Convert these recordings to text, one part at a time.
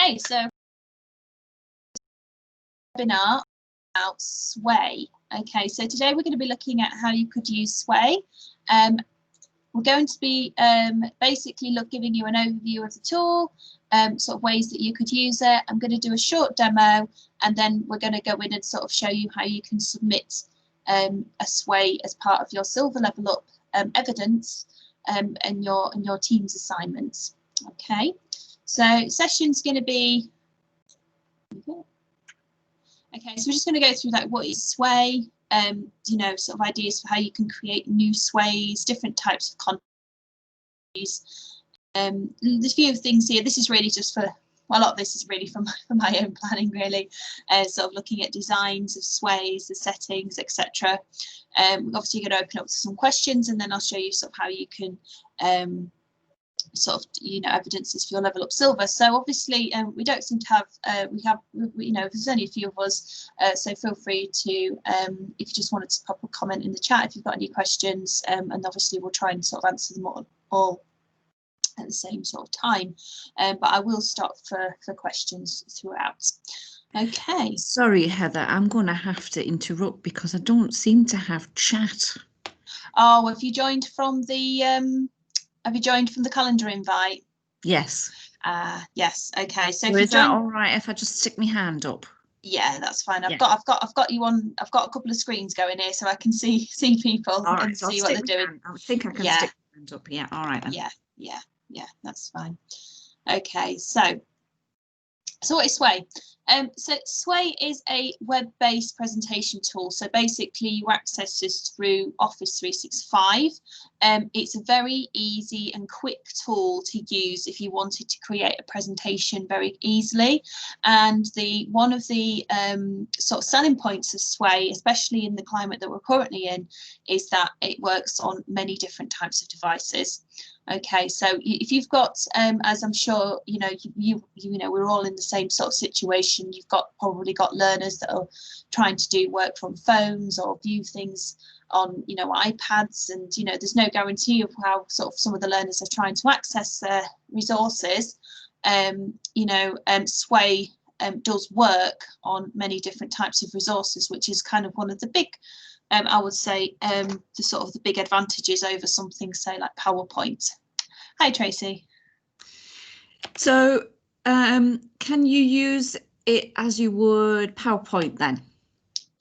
Okay, so webinar about Sway. Okay, so today we're going to be looking at how you could use Sway. We're going to be basically giving you an overview of the tool, sort of ways that you could use it. I'm going to do a short demo, and then we're going to go in and sort of show you how you can submit a Sway as part of your Silver Level Up evidence and your team's assignments. Okay, so session's going to be. Okay, so we're just going to go through like what is Sway, you know, sort of ideas for how you can create new Sways, different types of content. There's a few things here. This is really just for, well, a lot of this is really for my own planning, really, sort of looking at designs of Sways, the settings, etc. Obviously, you're going to open up to some questions, and then I'll show you sort of how you can sort of, you know, evidences for your Level Up Silver. So obviously we don't seem to have you know, there's only a few of us, so feel free to if you just wanted to pop a comment in the chat if you've got any questions, and obviously we'll try and sort of answer them all at the same sort of time, but I will stop for questions throughout. Okay, sorry Heather, I'm going to have to interrupt because I don't seem to have chat. Oh, have you joined from the calendar invite? Yes. Yes. Okay. So is that all right if I just stick my hand up? Yeah, that's fine. I've got you on. I've got a couple of screens going here, so I can see people and so see what they're doing. I think I can stick my hand up. Yeah. All right. Then. Yeah. That's fine. Okay. So what is Sway? So Sway is a web-based presentation tool. So basically you access this through Office 365. It's a very easy and quick tool to use if you wanted to create a presentation very easily. And one of the sort of selling points of Sway, especially in the climate that we're currently in, is that it works on many different types of devices. Okay, so if you've got, as I'm sure you know, we're all in the same sort of situation. You've probably got learners that are trying to do work from phones or view things on, you know, iPads, and you know, there's no guarantee of how sort of some of the learners are trying to access their resources. You know, Sway does work on many different types of resources, which is kind of one of the big. I would say the big advantages over something, say, like PowerPoint. Hi, Tracy. So can you use it as you would PowerPoint then?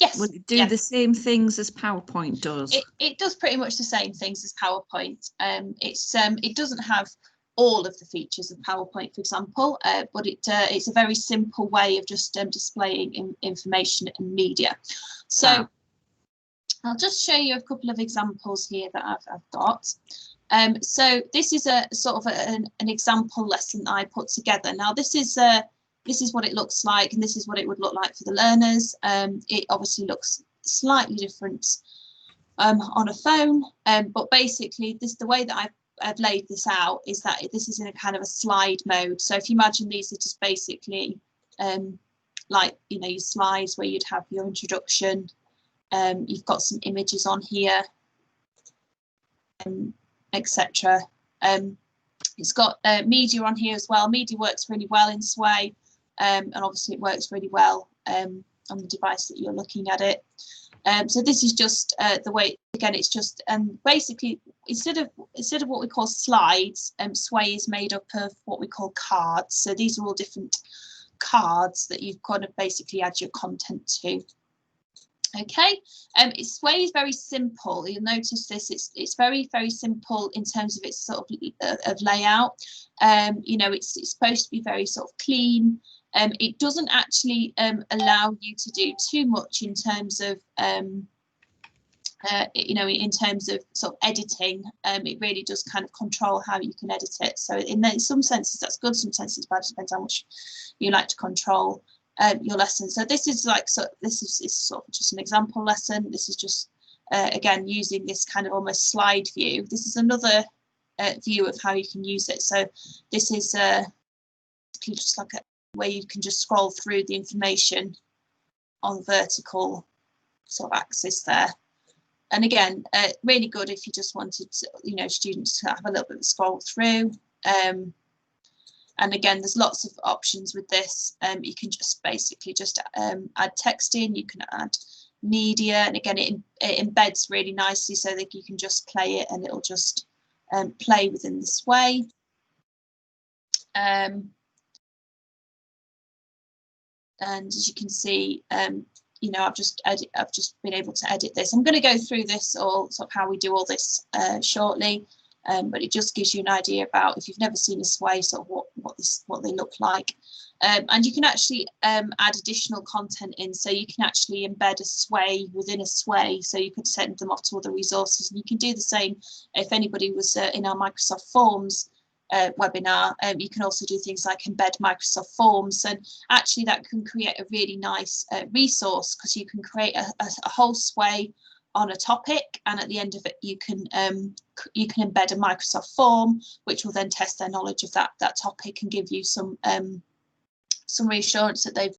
Yes. Will it do the same things as PowerPoint does? It does pretty much the same things as PowerPoint. It doesn't have all of the features of PowerPoint, for example, but it's a very simple way of just displaying information and media. So. Wow. I'll just show you a couple of examples here that I've got. So this is a sort of an example lesson that I put together. Now this is what it looks like, and this is what it would look like for the learners. It obviously looks slightly different on a phone, but basically the way that I've laid this out is that this is in a kind of a slide mode. So if you imagine these are just basically like, you know, your slides where you'd have your introduction. You've got some images on here, etc. It's got media on here as well. Media works really well in Sway, and obviously it works really well on the device that you're looking at it. So this is just the way. Again, it's just basically instead of what we call slides, Sway is made up of what we call cards. So these are all different cards that you've kind of basically add your content to. Okay, Sway is very simple. You'll notice this. It's very, very simple in terms of its sort of layout. You know, it's supposed to be very sort of clean. It doesn't actually allow you to do too much in terms of you know, in terms of sort of editing. It really does kind of control how you can edit it. So in some senses that's good, some senses bad. It depends how much you like to control your lesson. So this is like, this is sort of just an example lesson. This is just again using this kind of almost slide view. This is another view of how you can use it. So this is just like a where you can just scroll through the information on vertical sort of axis there. And again, really good if you just wanted to, you know, students to have a little bit of a scroll through. And again, there's lots of options with this. You can just basically just add text in, you can add media, and again, it embeds really nicely so that you can just play it and it'll just play within the Sway. And as you can see, you know, I've just been able to edit this. I'm going to go through this all sort of how we do all this shortly, but it just gives you an idea about, if you've never seen a Sway, sort of what they look like. And you can actually add additional content in, so you can actually embed a Sway within a Sway, so you could send them off to other resources. And you can do the same if anybody was in our Microsoft Forms webinar. You can also do things like embed Microsoft Forms, and actually that can create a really nice resource, because you can create a whole Sway on a topic, and at the end of it you can embed a Microsoft form, which will then test their knowledge of that topic and give you some reassurance that they've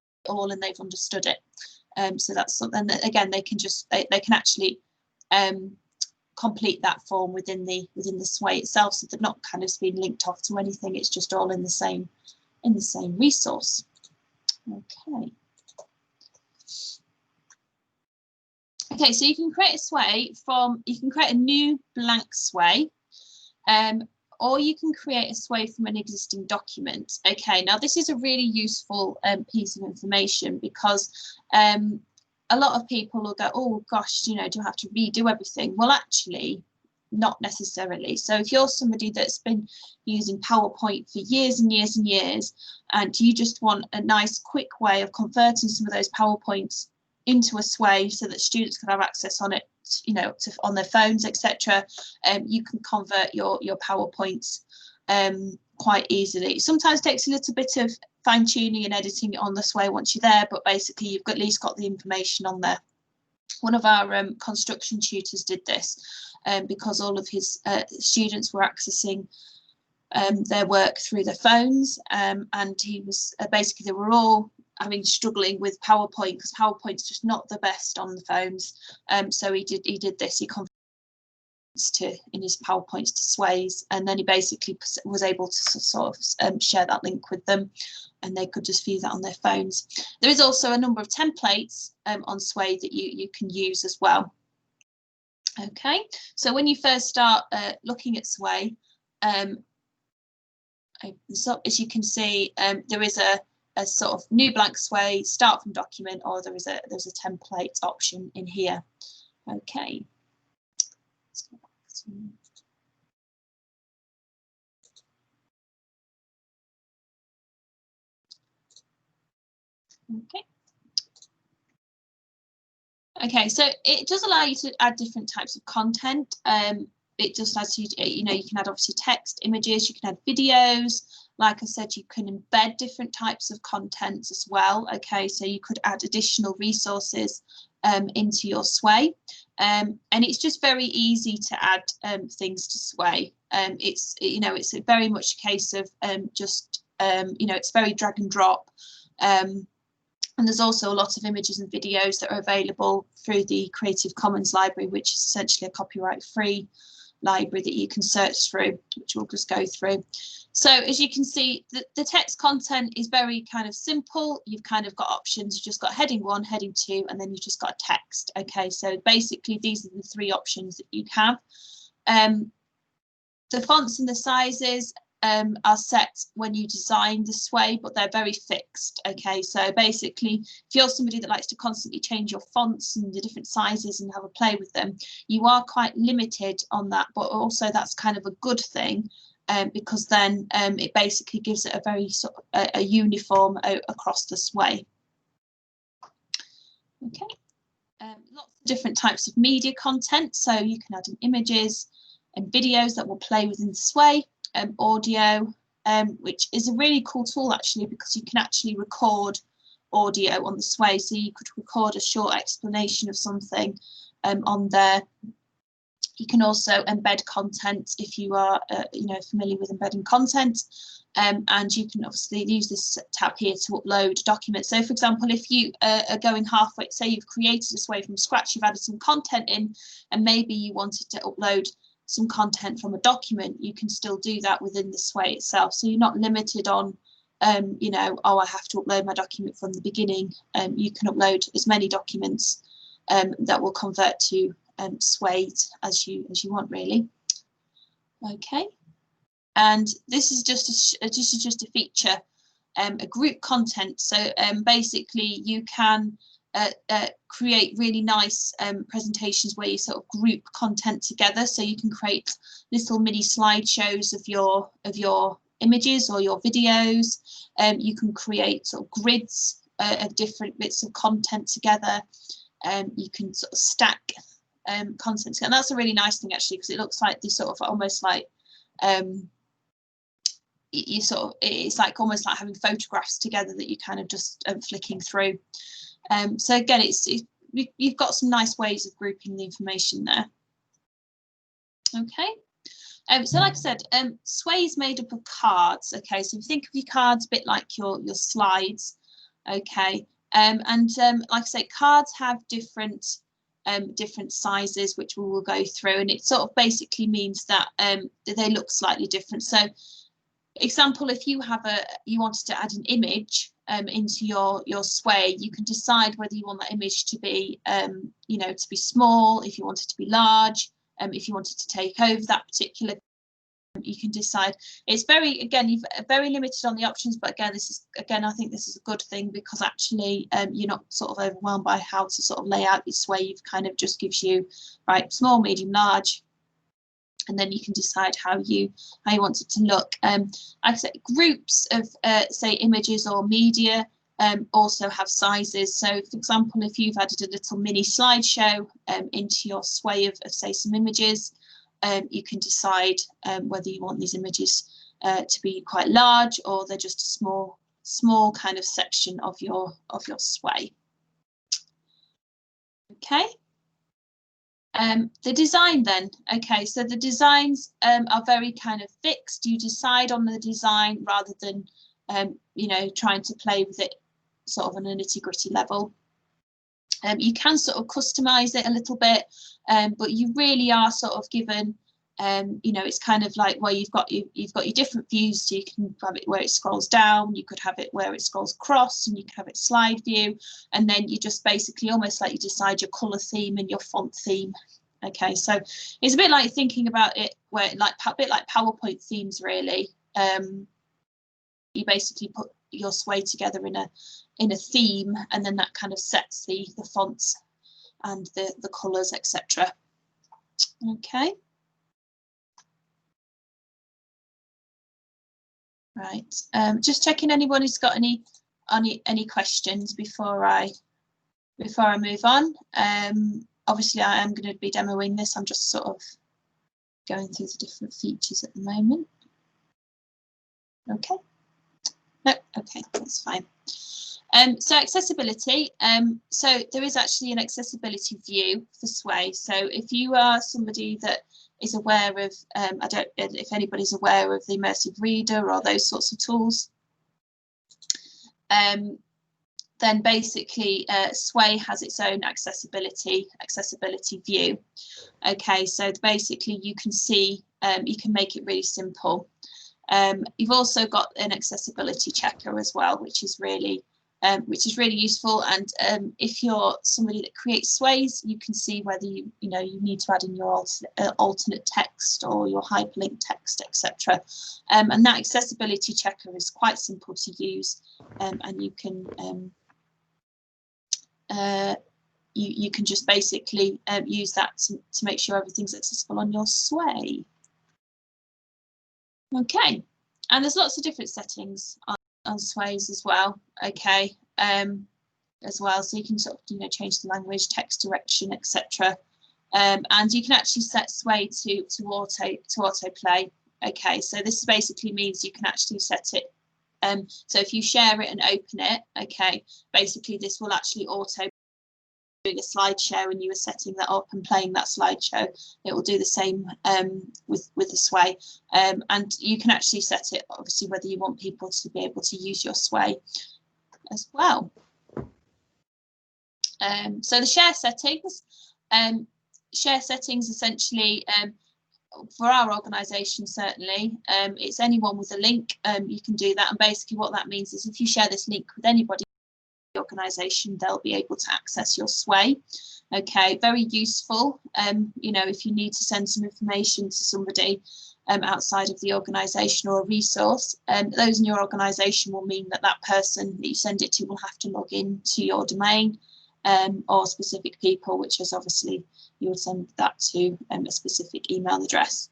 understood it. So that's something that, again, they can actually complete that form within the Sway itself, so they're not kind of being linked off to anything. It's just all in the same resource. Okay. Okay, so you can create a Sway you can create a new blank Sway, or you can create a Sway from an existing document. Okay, now this is a really useful piece of information, because a lot of people will go, oh gosh, you know, do I have to redo everything? Well, actually, not necessarily. So if you're somebody that's been using PowerPoint for years and years and years, and you just want a nice quick way of converting some of those PowerPoints into a Sway so that students can have access on it, you know, on their phones, etc. You can convert your PowerPoints quite easily. It sometimes takes a little bit of fine tuning and editing it on the Sway once you're there, but basically you've at least got the information on there. One of our construction tutors did this because all of his students were accessing their work through their phones, and he was basically, they were all struggling with PowerPoint, because PowerPoint's just not the best on the phones. So he did this. He converted in his PowerPoints to Sways, and then he basically was able to sort of share that link with them, and they could just view that on their phones. There is also a number of templates on Sway that you can use as well. Okay, so when you first start looking at Sway, so as you can see, there is a sort of new blank Sway, start from document, or there's a template option in here. Okay. Let's go back to... Okay. Okay, so it does allow you to add different types of content. It just allows you, you know, you can add obviously text, images, you can add videos. Like I said, you can embed different types of contents as well. Okay, so you could add additional resources into your Sway. And it's just very easy to add things to Sway. It's, you know, it's very much a case of just, you know, it's very drag and drop. And there's also a lot of images and videos that are available through the Creative Commons library, which is essentially a copyright-free library that you can search through, which we'll just go through. So as you can see, the text content is very kind of simple. You've kind of got options. You've just got heading 1, heading 2, and then you've just got text. Okay, so basically these are the 3 options that you have. The fonts and the sizes are set when you design the Sway, but they're very fixed. Okay, so basically, if you're somebody that likes to constantly change your fonts and the different sizes and have a play with them, you are quite limited on that, but also that's kind of a good thing, because then it basically gives it a very sort of a uniform across the Sway. Okay, lots of different types of media content, so you can add in images and videos that will play within the Sway. Audio, which is a really cool tool actually, because you can actually record audio on the Sway, so you could record a short explanation of something on there. You can also embed content if you are you know, familiar with embedding content, and you can obviously use this tab here to upload documents. So for example, if you are going halfway, say you've created a Sway from scratch, you've added some content in, and maybe you wanted to upload some content from a document, you can still do that within the Sway itself. So you're not limited on, you know, oh, I have to upload my document from the beginning. You can upload as many documents that will convert to Sway as you want, really. Okay, and this is just a feature, a group content. So basically, you can create really nice presentations where you sort of group content together. So you can create little mini slideshows of your images or your videos. You can create sort of grids of different bits of content together. You can sort of stack content, and that's a really nice thing actually, because it looks like this sort of almost like you sort of, it's like almost like having photographs together that you kind of just flicking through. So again, you've got some nice ways of grouping the information there. Okay. So like I said, Sway is made up of cards. Okay, so if you think of your cards a bit like your slides. Okay, and like I say, cards have different sizes, which we will go through, and it sort of basically means that they look slightly different. So example, if you wanted to add an image into your Sway, you can decide whether you want that image to be you know, to be small, if you want it to be large, if you wanted to take over that particular, you can decide. It's very, again, you've very limited on the options, but again, I think this is a good thing, because actually you're not sort of overwhelmed by how to sort of lay out your Sway. You've kind of just gives you, right, small, medium, large, and then you can decide how you want it to look. Like I said, groups of say images or media also have sizes. So for example, if you've added a little mini slideshow into your Sway of say some images, you can decide whether you want these images to be quite large, or they're just a small kind of section of your Sway. Okay. The design then, okay, so the designs are very kind of fixed. You decide on the design rather than you know, trying to play with it sort of on a nitty-gritty level. You can sort of customize it a little bit, but you really are sort of given, you know, it's kind of like where you've got your different views. So you can have it where it scrolls down, you could have it where it scrolls across, and you can have it slide view, and then you just basically almost like you decide your color theme and your font theme. Okay, so it's a bit like thinking about it where like a bit like PowerPoint themes really. You basically put your Sway together in a theme, and then that kind of sets the fonts and the colors, etc. Okay. Right. Just checking anybody's got any questions before I move on. Obviously, I am going to be demoing this. I'm just sort of going through the different features at the moment. Okay. No, okay, that's fine. So accessibility. So there is actually an accessibility view for Sway. So if you are somebody that is aware of, I don't know if anybody's aware of the immersive reader or those sorts of tools, then basically Sway has its own accessibility view. Okay, so basically you can see, you can make it really simple. You've also got an accessibility checker as well, which is really useful. And if you're somebody that creates Sways, you can see whether you need to add in your alternate text or your hyperlink text, etc. And that accessibility checker is quite simple to use, and you can you can just basically use that to make sure everything's accessible on your Sway. Okay, and there's lots of different settings on Sways as well. Okay, as well, so you can sort of change the language, text direction, etc. And you can actually set Sway to autoplay. Okay, so this basically means you can actually set it. So if you share it and open it, okay, basically this will actually auto doing a slideshow, and you are setting that up and playing that slideshow. It will do the same with the Sway, and you can actually set it obviously whether you want people to be able to use your Sway as well. So the share settings essentially for our organisation, certainly, it's anyone with a link. You can do that, and basically what that means is if you share this link with anybody in the organisation, they'll be able to access your Sway. Okay, very useful. You know, if you need to send some information to somebody outside of the organisation or a resource, those in your organisation will mean that that person that you send it to will have to log in to your domain, or specific people, which is obviously you would send that to a specific email address.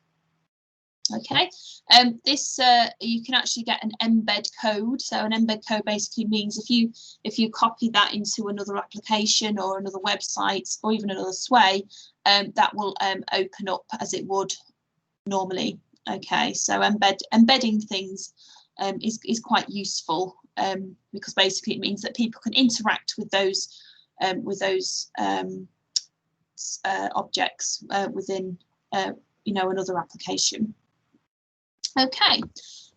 Okay, this you can actually get an embed code. So an embed code basically means if you copy that into another application or another website or even another Sway, that will open up as it would normally. Okay, so embedding things is quite useful, because basically it means that people can interact with those objects within you know, another application. Okay,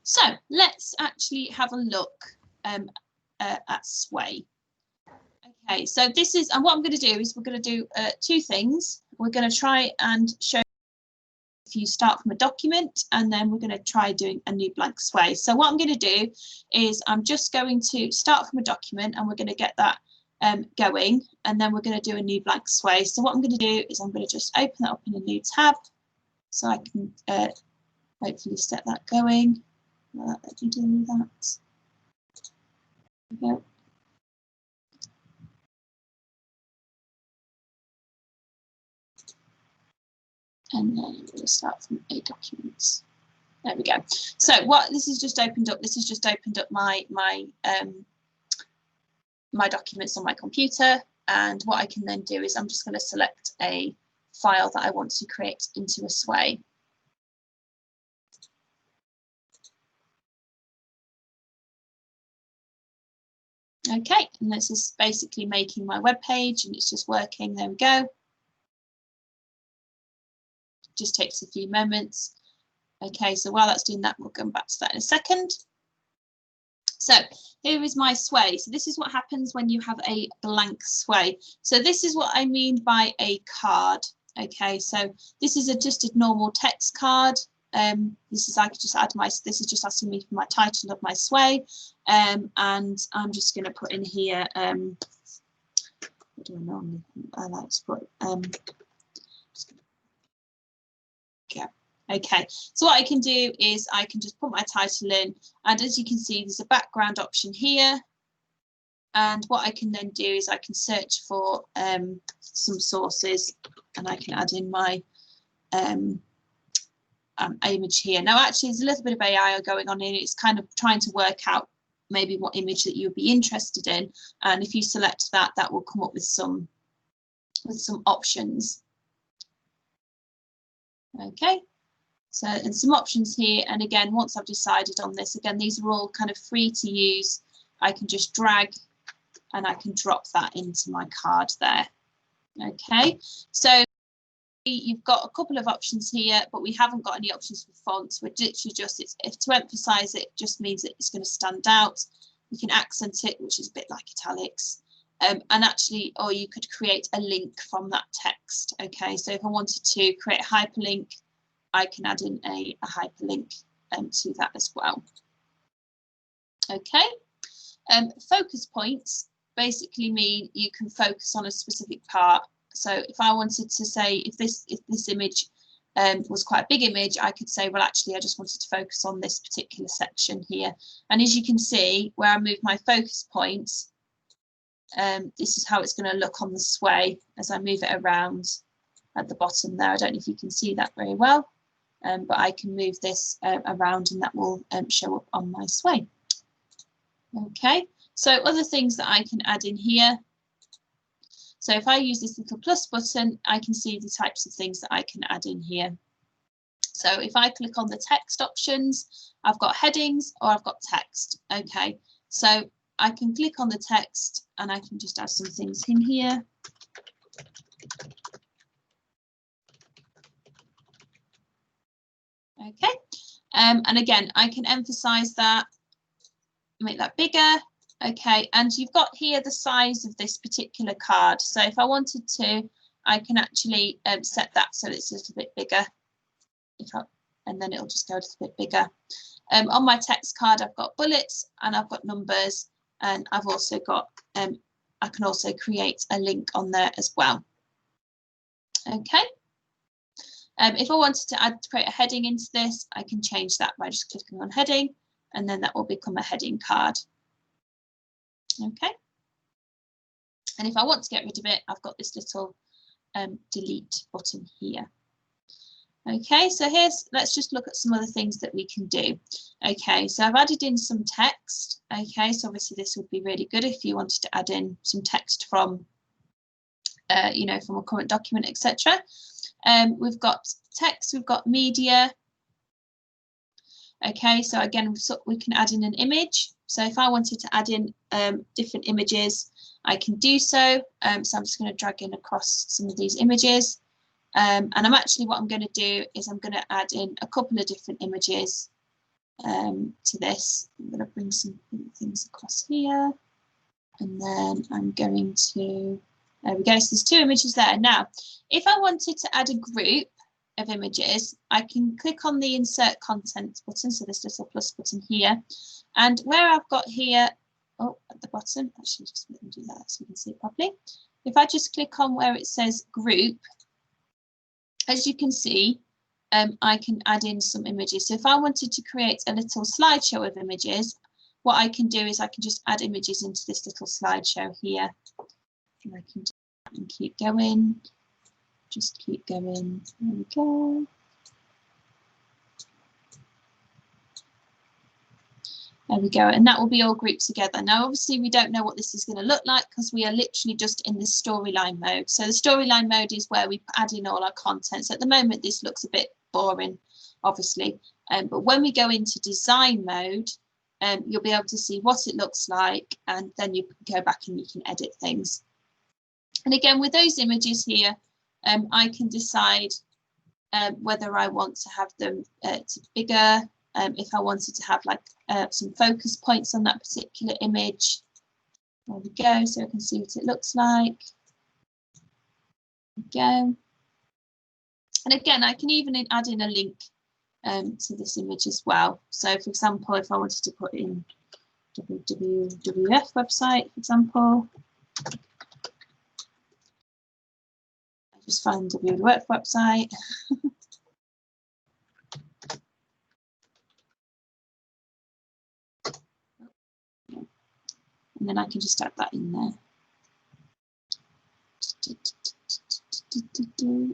so let's actually have a look at Sway. Okay, so this is, and what I'm going to do is we're going to do two things. We're going to try and show if you start from a document, and then we're going to try doing a new blank Sway. So what I'm going to do is I'm just going to start from a document, and we're going to get that going, and then we're going to do a new blank Sway. So what I'm going to do is I'm going to just open that up in a new tab, so I can hopefully set that going. Let me do that. There we go. And then I'm going to start from a document. There we go. So what this has just opened up, my my documents on my computer, and what I can then do is I'm just going to select a file that I want to create into a Sway. Okay, and this is basically making my web page, and it's just working. There we go. Just takes a few moments. Okay, so while that's doing that, we'll come back to that in a second. So here is my Sway. So this is what happens when you have a blank Sway. So this is what I mean by a card. Okay, so this is just a normal text card. This is, I could just add this is just asking me for my title of my Sway, and I'm just going to put in here, what do I normally, I like to put, yeah. Okay, so what I can do is I can just put my title in, and as you can see, there's a background option here, and what I can then do is I can search for some sources, and I can add in my image here. Now actually there's a little bit of AI going on in it. It's kind of trying to work out maybe what image that you'll be interested in, and if you select that, that will come up with some options. Okay, so and some options here, and again, once I've decided on this, again, these are all kind of free to use. I can just drag and I can drop that into my card there. Okay, so you've got a couple of options here, but we haven't got any options for fonts. We're literally just, to emphasize it just means that it's going to stand out. You can accent it, which is a bit like italics, and actually, or you could create a link from that text. Okay, so if I wanted to create a hyperlink, I can add in a hyperlink to that as well. Okay, focus points basically mean you can focus on a specific part. So if I wanted to say, if this image was quite a big image, I could say, well, actually, I just wanted to focus on this particular section here. And as you can see, where I move my focus points, this is how it's going to look on the Sway as I move it around at the bottom there. I don't know if you can see that very well, but I can move this around, and that will show up on my Sway. Okay, so other things that I can add in here. So if I use this little plus button, I can see the types of things that I can add in here. So if I click on the text options, I've got headings or I've got text. Okay, so I can click on the text and I can just add some things in here. Okay, and again, I can emphasize that, make that bigger. Okay, and you've got here the size of this particular card. So if I wanted to, I can actually set that so it's a little bit bigger. and then it'll just go a little bit bigger. On my text card, I've got bullets and I've got numbers, and I've also got, I can also create a link on there as well. Okay. If I wanted to create a heading into this, I can change that by just clicking on heading, and then that will become a heading card. Okay. And if I want to get rid of it, I've got this little delete button here. Okay, so let's just look at some other things that we can do. Okay, so I've added in some text. Okay, so obviously this would be really good if you wanted to add in some text from, you know, from a current document, etc. We've got text, we've got media. Okay, so again, we can add in an image. So if I wanted to add in different images, I can do so. So I'm just going to drag in across some of these images. And what I'm going to do is I'm going to add in a couple of different images to this. I'm going to bring some things across here. And then I'm going to, there we go, so there's two images there. Now, if I wanted to add a group of images, I can click on the insert content button, so this little plus button here. And where I've got here, oh, at the bottom, actually just let me do that so you can see it properly. If I just click on where it says group, as you can see, I can add in some images. So if I wanted to create a little slideshow of images, what I can do is I can just add images into this little slideshow here. And I can do that and keep going. Just keep going. There we go. There we go, and that will be all grouped together. Now, obviously, we don't know what this is going to look like because we are literally just in the storyline mode. So the storyline mode is where we add in all our content. So at the moment, this looks a bit boring, obviously. But when we go into design mode, you'll be able to see what it looks like, and then you can go back and you can edit things. And again, with those images here, I can decide whether I want to have them bigger, if I wanted to have like some focus points on that particular image. There we go, so I can see what it looks like. There we go. And again, I can even add in a link to this image as well. So for example, if I wanted to put in WWF website, for example, I just find WWF website. And then I can just add that in there.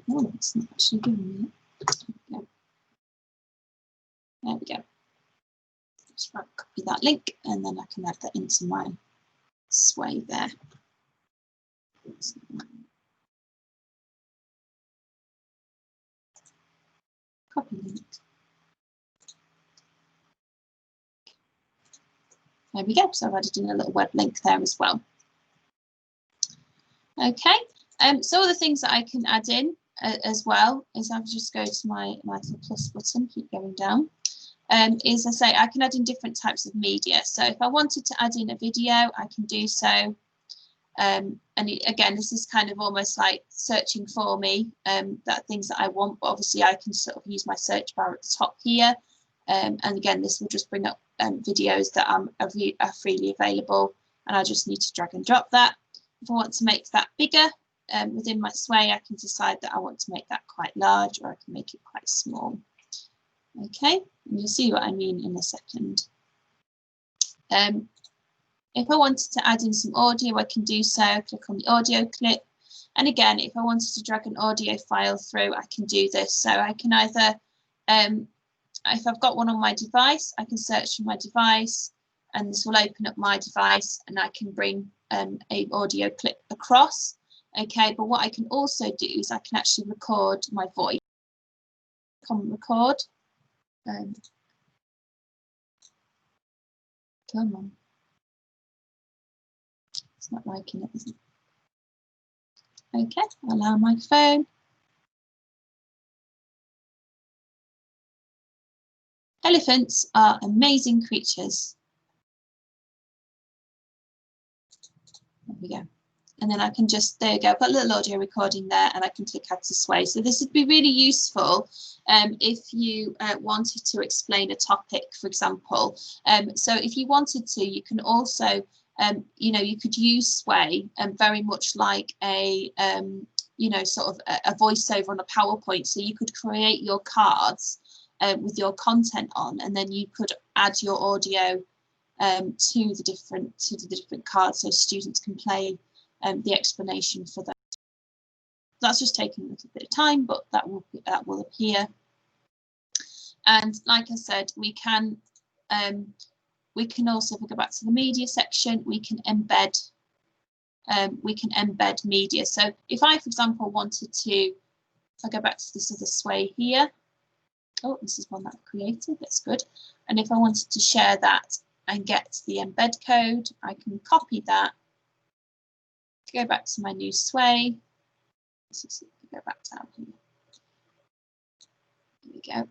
Oh, it's not actually giving me it. There we go. Just copy that link, and then I can add that into my sway there. Copy link. There we go. So I've added in a little web link there as well. Okay. So all the things that I can add in as well is I'll just go to my little plus button, keep going down. Is I say I can add in different types of media. So if I wanted to add in a video, I can do so. And again, this is kind of almost like searching for me, that things that I want, but obviously I can sort of use my search bar at the top here. And again, this will just bring up videos that are freely available, and I just need to drag and drop that. If I want to make that bigger within my sway, I can decide that I want to make that quite large, or I can make it quite small. Okay, and you'll see what I mean in a second. If I wanted to add in some audio, I can do so. Click on the audio clip. And again, if I wanted to drag an audio file through, I can do this. So I can either, if I've got one on my device, I can search for my device, and this will open up my device, and I can bring an audio clip across. Okay, but what I can also do is I can actually record my voice. Click on record. Come on. It's not liking it, is it? Okay, allow microphone. Elephants are amazing creatures. There we go. And then I can just, there you go, put a little audio recording there, and I can click add to Sway. So this would be really useful if you wanted to explain a topic, for example. So if you wanted to, you can also, you know, you could use Sway very much like a, you know, sort of a voiceover on a PowerPoint. So you could create your cards with your content on, and then you could add your audio to the different cards, so students can play the explanation for that. That's just taking a little bit of time, but that will appear. And like I said, we can also, if we go back to the media section, we can embed media. So if I, for example, wanted to, if I go back to this other Sway here, oh, this is one that I've created, that's good. And if I wanted to share that and get the embed code, I can copy that, go back to my new Sway. Let's go back down here. Here we go.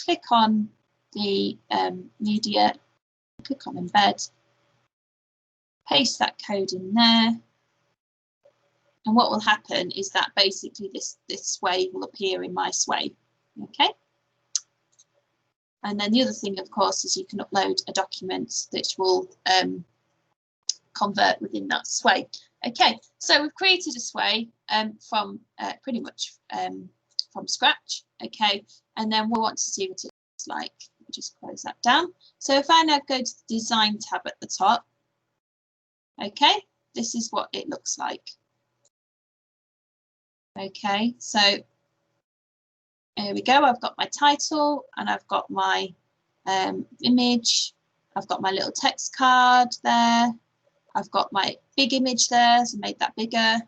Click on the media, click on embed, paste that code in there. And what will happen is that basically this Sway will appear in my Sway. Okay. And then the other thing, of course, is you can upload a document that will convert within that Sway. Okay, so we've created a Sway from pretty much from scratch. Okay, and then we want to see what it looks like. Just close that down. So if I now go to the design tab at the top, okay, this is what it looks like. Okay, so here we go. I've got my title and I've got my image. I've got my little text card there. I've got my big image there, so made that bigger.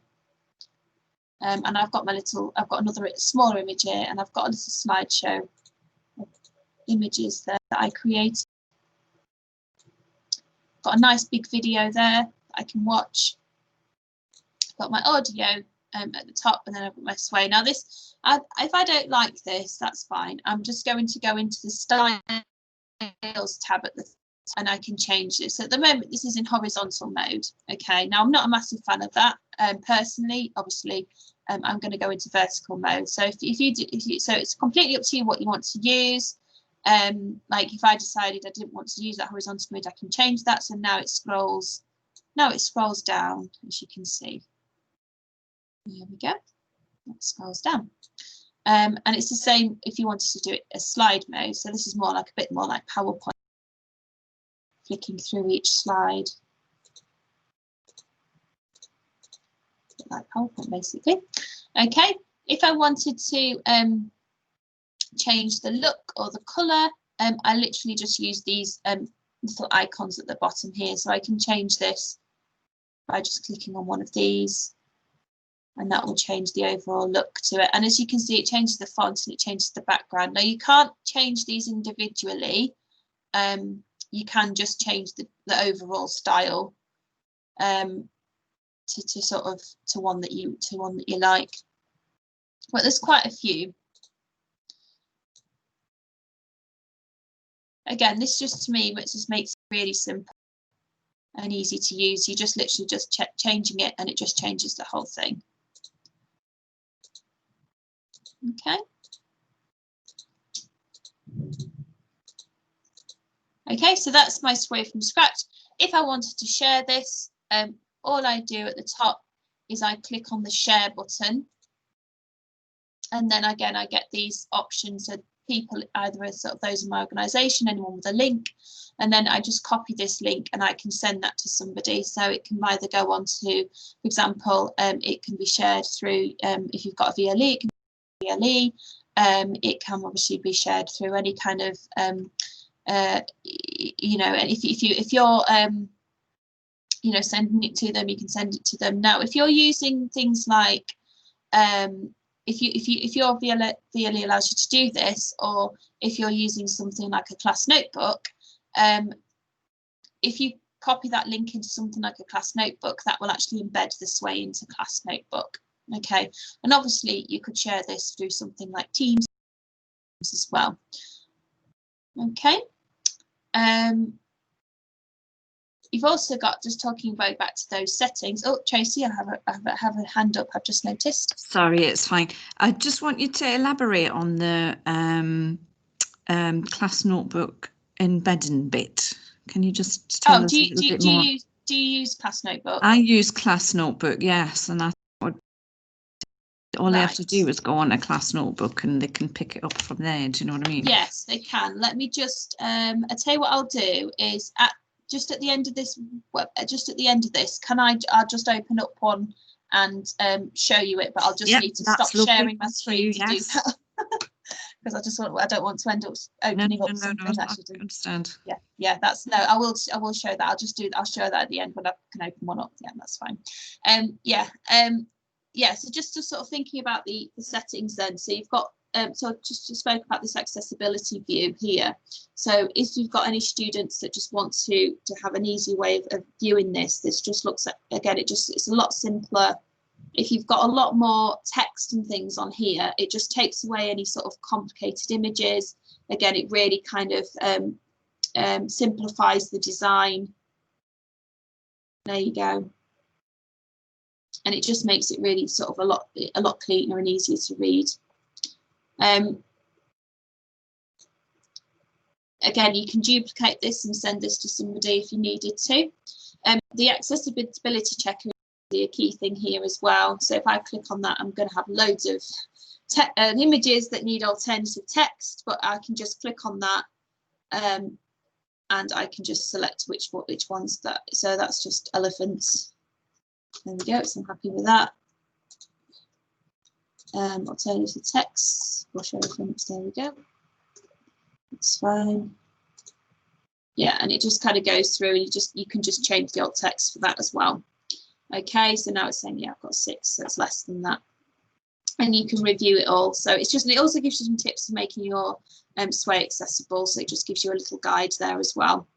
And I've got another smaller image here, and I've got a little slideshow of images there that I created. Got a nice big video there that I can watch. Got my audio at the top, and then I've got my Sway. Now this, if I don't like this, that's fine. I'm just going to go into the styles tab at the top, and I can change this. So at the moment, this is in horizontal mode. Okay, now I'm not a massive fan of that personally. Obviously, I'm going to go into vertical mode. So so it's completely up to you what you want to use. Like if I decided I didn't want to use that horizontal mode, I can change that. So now it scrolls. Now it scrolls down, as you can see. Here we go. It scrolls down. And it's the same if you wanted to do it as slide mode. So this is more like a bit more like PowerPoint. Flicking through each slide. Like PowerPoint, basically. Okay, if I wanted to change the look or the colour, I literally just use these little icons at the bottom here. So I can change this by just clicking on one of these, and that will change the overall look to it. And as you can see, it changes the font and it changes the background. Now you can't change these individually. You can just change the overall style to one that you like. But there's quite a few. Again, this just to me just makes it really simple and easy to use. You just literally just changing it, and it just changes the whole thing. Okay. Okay, so that's my Sway from scratch. If I wanted to share this, all I do at the top is I click on the share button, and then again I get these options of people, either as sort of those in my organisation, anyone with a link, and then I just copy this link and I can send that to somebody. So it can either go on to, for example, it can be shared through, if you've got a VLE, it can be VLE. It can obviously be shared through any kind of you know, and if you're you know, sending it to them, you can send it to them. Now if you're using things like if your VLE allows you to do this, or if you're using something like a class notebook, if you copy that link into something like a class notebook, that will actually embed the Sway into class notebook. Okay, and obviously you could share this through something like Teams as well. Okay. You've also got, just talking about back to those settings. Oh, Tracy, I have a hand up. I've just noticed. Sorry, it's fine. I just want you to elaborate on the class notebook embedding bit. Can you just tell us a little bit more? Do you use Class Notebook? I use Class Notebook, yes, and I thought all they have to do is go on a Class Notebook and they can pick it up from there. Do you know what I mean? Yes, they can. Let me just. I tell you what I'll do is just at the end of this. Can I'll just open up one and show you it, but I'll just need to stop sharing my screen to do that. Because I don't want to end up opening up something that I shouldn't. Understand. Yeah, that's no. I will show that. I'll show that at the end when I can open one up. Yeah, that's fine. So just to sort of thinking about the settings then. So you've got so I just spoke about this accessibility view here. So if you've got any students that just want to have an easy way of viewing this just looks at, again, it's a lot simpler. If you've got a lot more text and things on here, it just takes away any sort of complicated images. Again, it really kind of simplifies the design. There you go. And it just makes it really sort of a lot cleaner and easier to read. Again, you can duplicate this and send this to somebody if you needed to. The accessibility checker is a key thing here as well. So if I click on that, I'm going to have loads of images that need alternative text, but I can just click on that and I can just select which ones that. So that's just elephants. There we go. So I'm happy with that. Alternative text, brush elephants. There we go. It's fine. Yeah, and it just kind of goes through, and you can just change the alt text for that as well. Okay, so now it's saying, yeah, I've got 6, so it's less than that. And you can review it all. So it also gives you some tips for making your Sway accessible. So it just gives you a little guide there as well.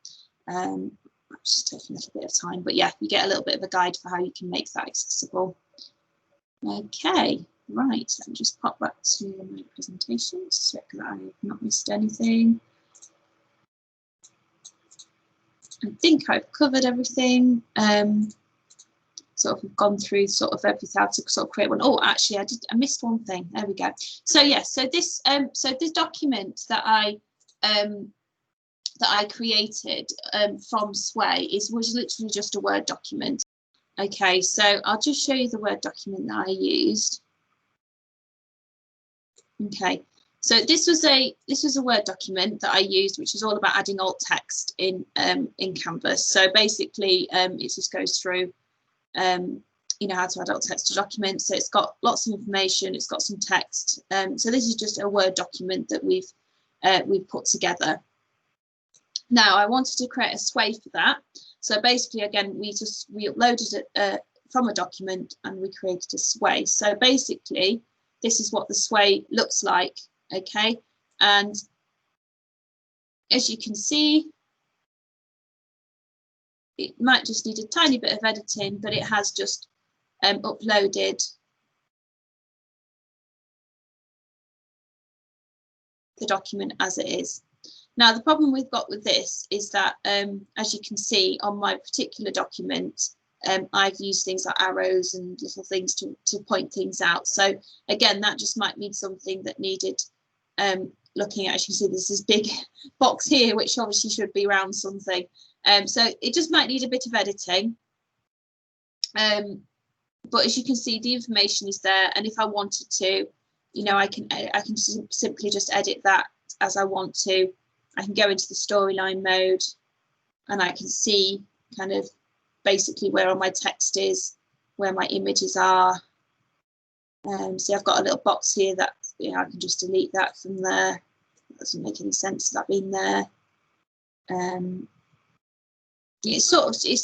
Just taking a little bit of time, but yeah, you get a little bit of a guide for how you can make that accessible. Okay, right, let me just pop back to my presentation to check that I've not missed anything. I think I've covered everything. Sort of gone through sort of everything, how to sort of create one. Oh, actually, I missed one thing. There we go. So yeah, so this document that I created from Sway was literally just a Word document. Okay, so I'll just show you the Word document that I used. Okay, so this was a Word document that I used, which is all about adding alt text in Canvas. So basically, it just goes through, you know, how to add alt text to documents. So it's got lots of information. It's got some text. So this is just a Word document that we've put together. Now I wanted to create a Sway for that. So basically, again, we uploaded it from a document and we created a Sway. So basically, this is what the Sway looks like. Okay, and as you can see, it might just need a tiny bit of editing, but it has just uploaded the document as it is. Now, the problem we've got with this is that, as you can see on my particular document, I've used things like arrows and little things to point things out. So again, that just might mean something that needed looking at. As you can see, there's this big box here, which obviously should be around something. So it just might need a bit of editing. But as you can see, the information is there. And if I wanted to, you know, I can simply just edit that as I want to. I can go into the storyline mode and I can see kind of basically where all my text is, where my images are. So I've got a little box here that, you know, I can just delete that from there. It doesn't make any sense that being there. It's sort of, it's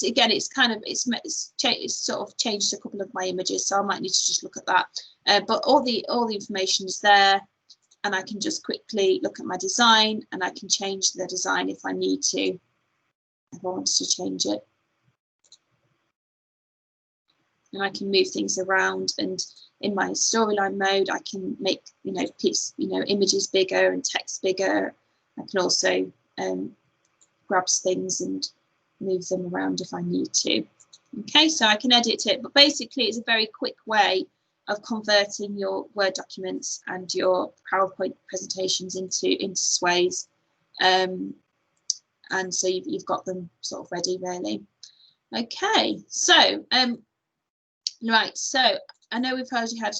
sort of changed a couple of my images, so I might need to just look at that. But all the information is there. And I can just quickly look at my design and I can change the design if I need to, if I wanted to change it. And I can move things around, and in my storyline mode, I can make, you know, images bigger and text bigger. I can also grab things and move them around if I need to. Okay, so I can edit it, but basically it's a very quick way of converting your Word documents and your PowerPoint presentations into sways. And so you've got them sort of ready, really. Okay, so right, so I know we've already had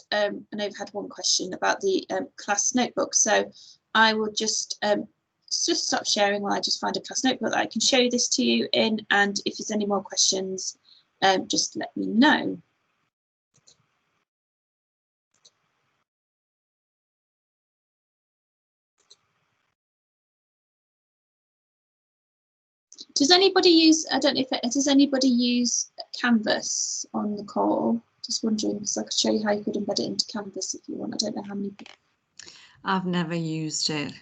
one question about the class notebook, so I will just stop sharing while I just find a class notebook that I can show this to you in, and if there's any more questions, just let me know. Does anybody use, I don't know if does anybody use Canvas on the call? Just wondering, because I could show you how you could embed it into Canvas if you want. I don't know how many people. I've never used it.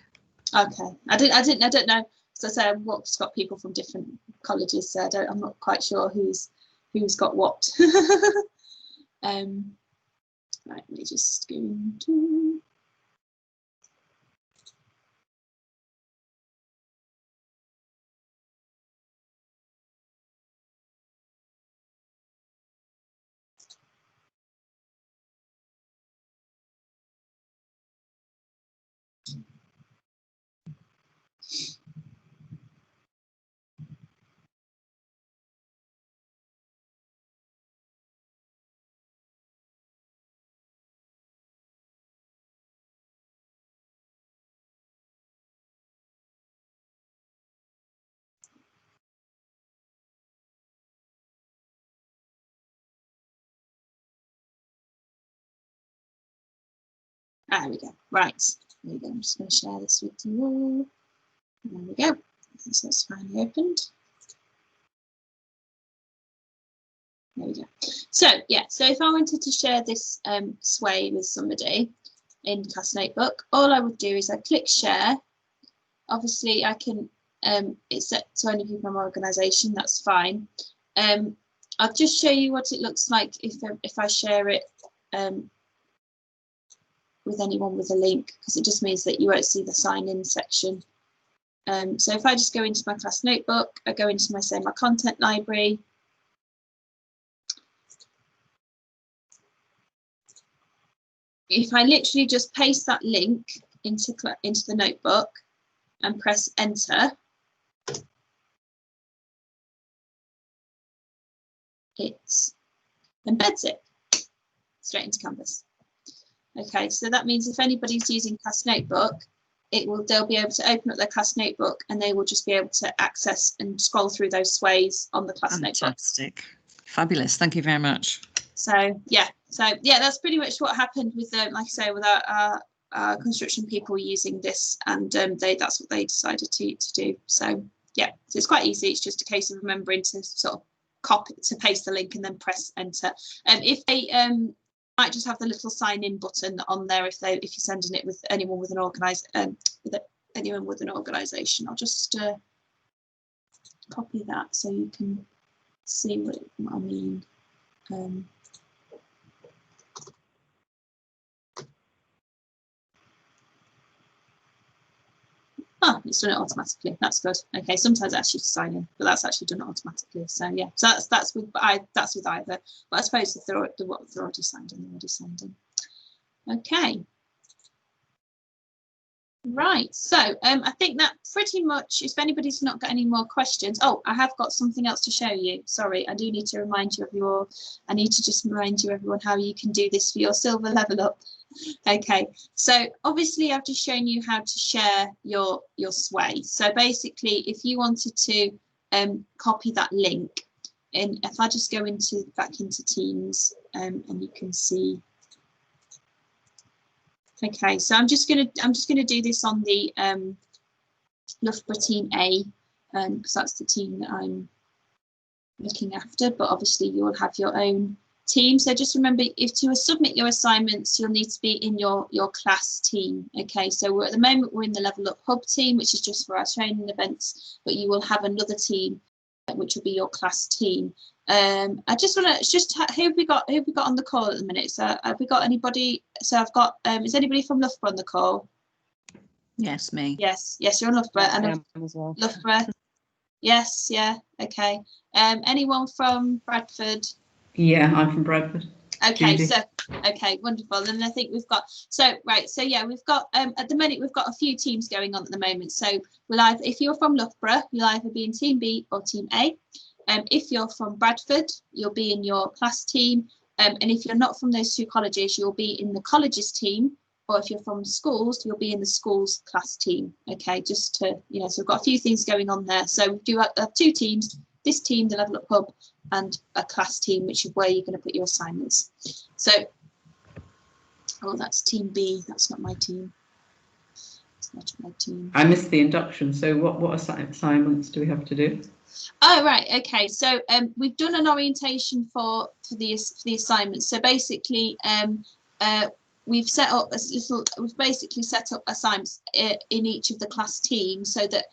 Okay, I don't know. So I say I've got people from different colleges, so I'm not quite sure who's got what. Right, let me just go into. There we go. Right. There we go. I'm just going to share this with you all. There we go. So it's finally opened. There we go. So yeah, so if I wanted to share this sway with somebody in class notebook, all I would do is I click share. Obviously I can, it's set to only people in my organisation, that's fine. I'll just show you what it looks like if I share it with anyone with a link, because it just means that you won't see the sign in section. So if I just go into my class notebook, I go into my content library. If I literally just paste that link into the notebook and press enter, it embeds it straight into Canvas. Okay, so that means if anybody's using class notebook, they'll be able to open up their class notebook and they will just be able to access and scroll through those sways on the class notebook. Fantastic. Fabulous. Thank you very much. So yeah, that's pretty much what happened with like I say, with our construction people using this, and that's what they decided to do. So yeah, so it's quite easy. It's just a case of remembering to sort of paste the link and then press enter. If they might just have the little sign in button on there if you're sending it with anyone with an organisation. I'll just copy that so you can see what I mean. It's done it automatically. That's good. Okay, sometimes I ask you to sign in, but that's actually done it automatically. So yeah, so that's with either. But I suppose if they're already signed in, they're already signed in. Okay. Right, so I think that pretty much, if anybody's not got any more questions, I have got something else to show you. Sorry, I do need to remind you I need to just remind you everyone how you can do this for your silver level up. Okay, so obviously I've just shown you how to share your sway. So basically, if you wanted to copy that link, and if I just go back into Teams, and you can see. Okay, so I'm just gonna do this on the Loughborough Team A, because that's the team that I'm looking after. But obviously you'll have your own team. So just remember, if to submit your assignments, you'll need to be in your class team. Okay, so at the moment we're in the Level Up Hub team, which is just for our training events, but you will have another team which will be your class team. I just want to who have we got on the call at the minute? So have we got anybody? So I've got is anybody from Loughborough on the call? Yes, me. Yes, you're on Loughborough. And as well. Loughborough. Yes, yeah, okay. Anyone from Bradford? Yeah, I'm from Bradford. Okay, Judy. so okay, wonderful. And I think we've got so yeah, we've got at the minute we've got a few teams going on at the moment. So we'll either, if you're from Loughborough, you'll either be in Team B or Team A. If you're from Bradford, you'll be in your class team. And if you're not from those two colleges, you'll be in the colleges team. Or if you're from schools, you'll be in the schools class team. Okay, just to, you know, so we've got a few things going on there. So we do have two teams. This team, the Level Up Hub, and a class team, which is where you're going to put your assignments. So, oh, that's Team B. That's not my team. It's not my team. I missed the induction. So what assignments do we have to do? Oh, right. Okay. So we've done an orientation for the assignments. So basically, we've set up we've basically set up assignments in each of the class teams, so that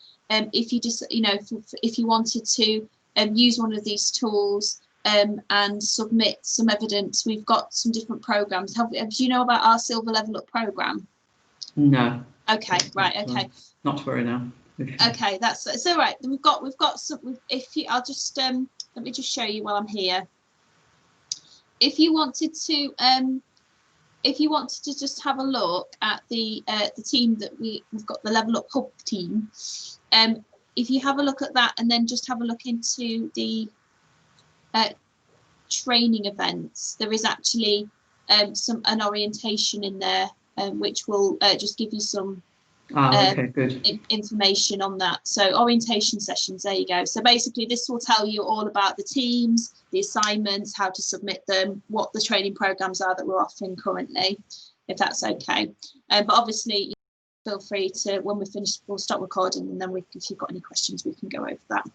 if you just, you know, if you wanted to use one of these tools and submit some evidence, we've got some different programs. Do you know about our Silver Level Up program? No. Okay, right. Okay. Not to worry now. Okay, that's all right. We've got some. If you, I'll just let me just show you while I'm here. If you wanted to just have a look at the team that we've got, the Level Up Hub team. If you have a look at that, and then just have a look into the training events, there is actually an orientation in there, which will just give you some okay, good. information on that. So orientation sessions, there you go. So basically this will tell you all about the teams, the assignments, how to submit them, what the training programs are that we're offering currently, if that's okay. But obviously feel free to, when we're finished, we'll stop recording, and then if you've got any questions, we can go over that.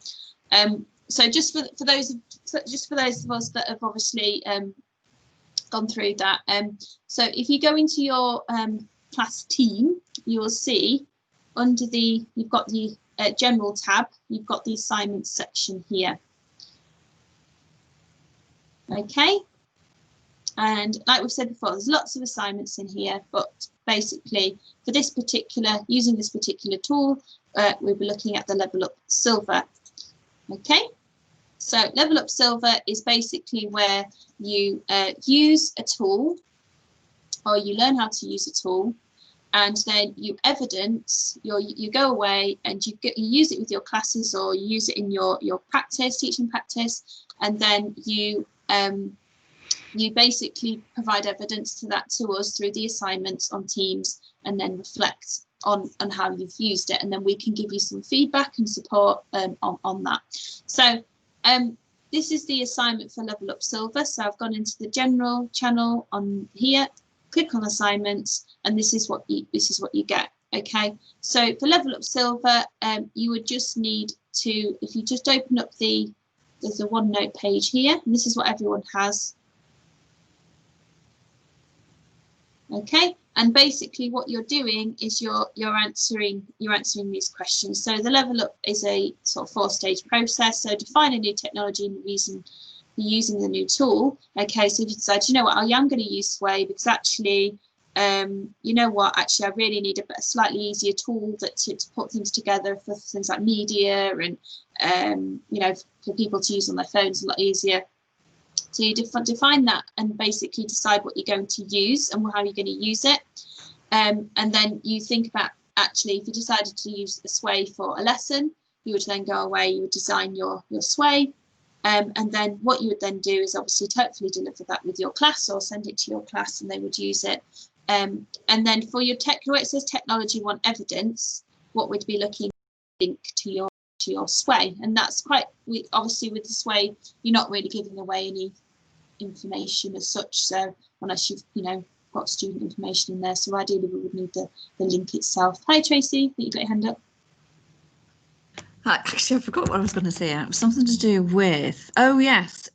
So just for those of us that have obviously gone through that, so if you go into your class team, you will see under you've got the general tab, you've got the assignments section here. Okay, and like we've said before, there's lots of assignments in here, but basically for this particular, using this particular tool, we'll be looking at the Level Up Silver. Okay, so Level Up Silver is basically where you use a tool, or you learn how to use a tool, and then you evidence, you go away and you use it with your classes, or you use it in your practice, teaching practice, and then you basically provide evidence to us through the assignments on Teams, and then reflect on how you've used it, and then we can give you some feedback and support on that. So this is the assignment for Level Up Silver. So I've gone into the general channel on here, click on assignments, and this is what you get. Okay, so for Level Up Silver, you would just need to, if you just open up there's a OneNote page here, and this is what everyone has. Okay, and basically what you're doing is you're answering these questions. So the Level Up is a sort of 4-stage process. So define a new technology and the reason you're using the new tool. Okay, so if you decide, you know what, I'm going to use Sway because actually, you know what, actually I really need a slightly easier tool to put things together for things like media and you know, for people to use on their phones a lot easier. So you define that and basically decide what you're going to use and how you're going to use it. And then you think about, actually, if you decided to use a Sway for a lesson, you would then go away, you would design your Sway. And then what you would then do is obviously hopefully deliver that with your class, or send it to your class and they would use it. And then for your where it says technology want evidence, what we'd be looking at, link to your Sway. And that's quite, obviously with the Sway, you're not really giving away any information as such, so unless you've got student information in there. So ideally we would need the link itself. Hi Tracy, I think you've got your hand up. Actually, I forgot what I was going to say. It was something to do with, oh yes,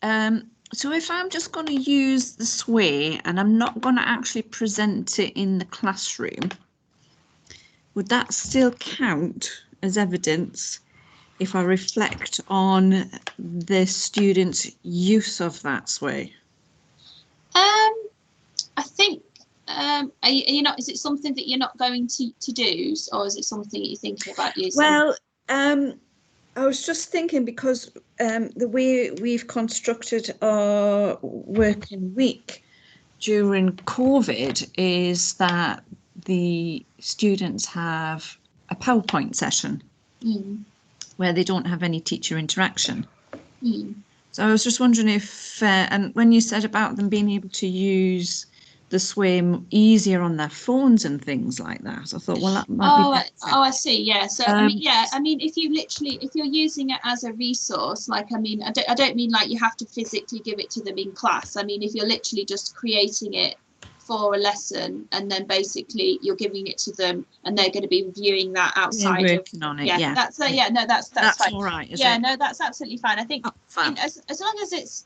so if I'm just going to use the Sway and I'm not going to actually present it in the classroom, would that still count as evidence if I reflect on the student's use of that Sway? I think, are you not, is it something that you're not going to do, or is it something that you're thinking about using? Well, I was just thinking, because the way we've constructed our working week during COVID is that the students have a PowerPoint session where they don't have any teacher interaction. So I was just wondering if, and when you said about them being able to use the swim easier on their phones and things like that, I thought, well, that might be better. Oh, I see. Yeah. So I mean, if you're using it as a resource, like, I mean, I don't mean like you have to physically give it to them in class. I mean, if you're literally just creating it for a lesson and then basically you're giving it to them and they're going to be reviewing that outside working on it. Yeah. That's that's fine. All right. No, that's absolutely fine. I think as long as it's,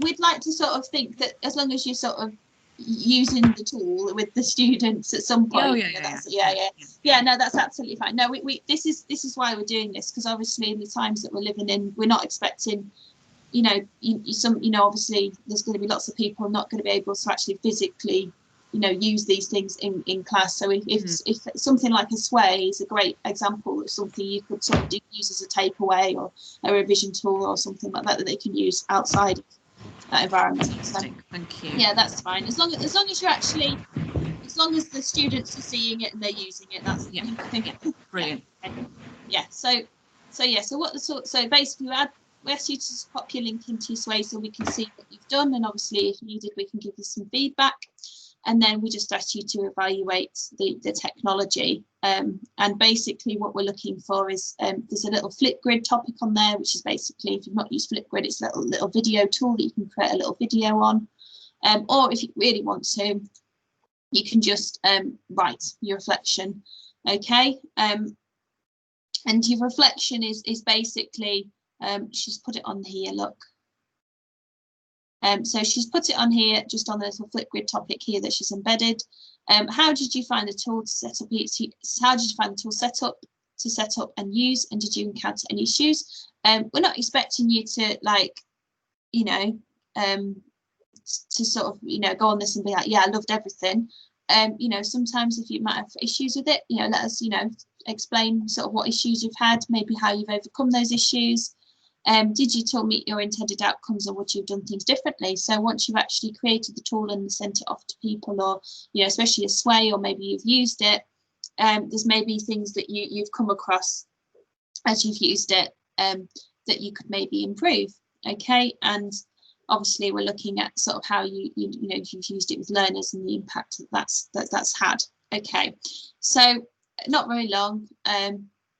we'd like to sort of think that as long as you're sort of using the tool with the students at some point. No, that's absolutely fine. No, we this is why we're doing this, because obviously in the times that we're living in, we're not expecting, obviously there's going to be lots of people not going to be able to actually physically, use these things in class. So if something like a sway is a great example of something you could sort of use as a takeaway or a revision tool or something like that they can use outside that environment. So, thank you. Yeah, that's fine. As long as you're actually, as long as the students are seeing it and they're using it, that's Brilliant. So basically we ask you to pop your link into your sway so we can see what you've done, and obviously if needed we can give you some feedback, and then we just ask you to evaluate the technology, and basically what we're looking for is there's a little Flipgrid topic on there, which is basically, if you've not used Flipgrid, it's a little video tool that you can create a little video on, or if you really want to, you can just write your reflection. Okay, and your reflection is basically, she's put it on here, look. So she's put it on here, just on the little Flipgrid topic here that she's embedded. How did you find the tool to set up? How did you find the tool set up and use? And did you encounter any issues? We're not expecting you to to sort of go on this and be like, yeah, I loved everything. Sometimes if you might have issues with it, let us explain sort of what issues you've had, maybe how you've overcome those issues. Did your tool meet your intended outcomes, or would you have done things differently? So once you've actually created the tool and sent it off to people, or especially a sway, or maybe you've used it, there's maybe things that you've come across as you've used it that you could maybe improve. Okay, and obviously we're looking at sort of how you've used it with learners and the impact that's had. Okay, so not very long.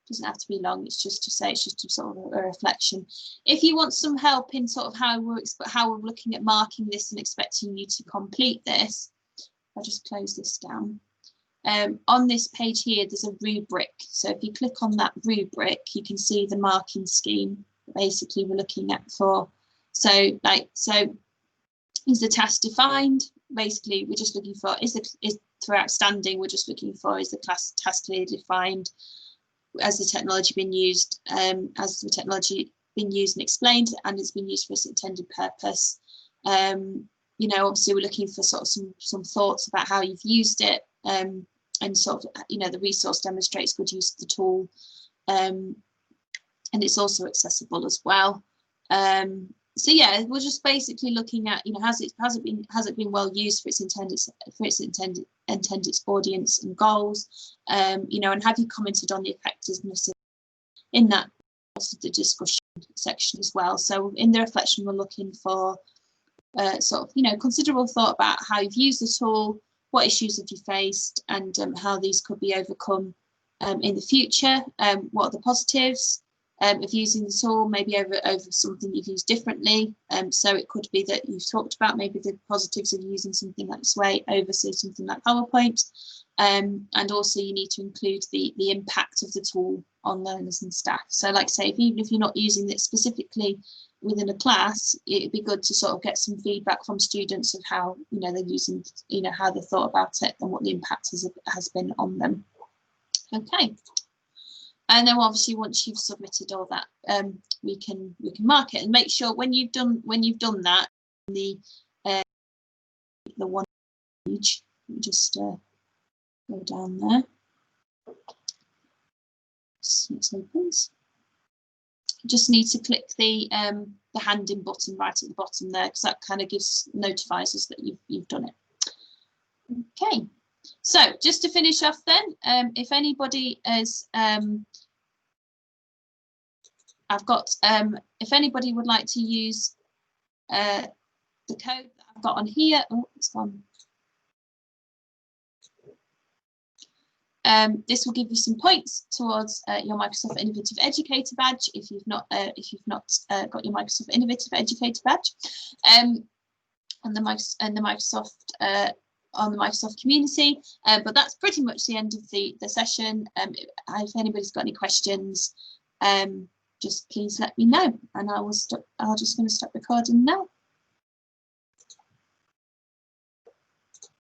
Doesn't have to be long, it's just to say, it's just a sort of a reflection. If you want some help in sort of how we're looking at marking this and expecting you to complete this, I'll just close this down. On this page here there's a rubric, so if you click on that rubric you can see the marking scheme basically we're looking at for. So is the task defined? Basically we're just looking for, is for outstanding, we're just looking for, is the class task clearly defined? Has the technology been used? Has the technology been used and explained, and it's been used for its intended purpose? Obviously we're looking for sort of some thoughts about how you've used it, and sort of the resource demonstrates good use of the tool, and it's also accessible as well. So yeah, we're just basically looking at has it been well used for its intended audience and goals, and have you commented on the effectiveness in that the discussion section as well. So in the reflection we're looking for sort of considerable thought about how you've used the tool, what issues have you faced, and how these could be overcome in the future. What are the positives of using the tool, maybe over something you've used differently. So it could be that you've talked about maybe the positives of using something like Sway over something like PowerPoint. And also you need to include the impact of the tool on learners and staff. So like I say, even if you're not using it specifically within a class, it'd be good to sort of get some feedback from students of how they're using, how they thought about it and what the impact has been on them. Okay. And then obviously once you've submitted all that, we can mark it, and make sure when you've done that, the one page, just go down there. So it opens. just need to click the hand in button right at the bottom there, because that kind of notifies us that you've done it. Okay, so just to finish off then, if anybody is if anybody would like to use the code that I've got on here, oh, it's gone. This will give you some points towards your Microsoft Innovative Educator badge if you've not got your Microsoft Innovative Educator badge, on the Microsoft community. But that's pretty much the end of the session. If anybody's got any questions, just please let me know, and I'll just going to stop recording now.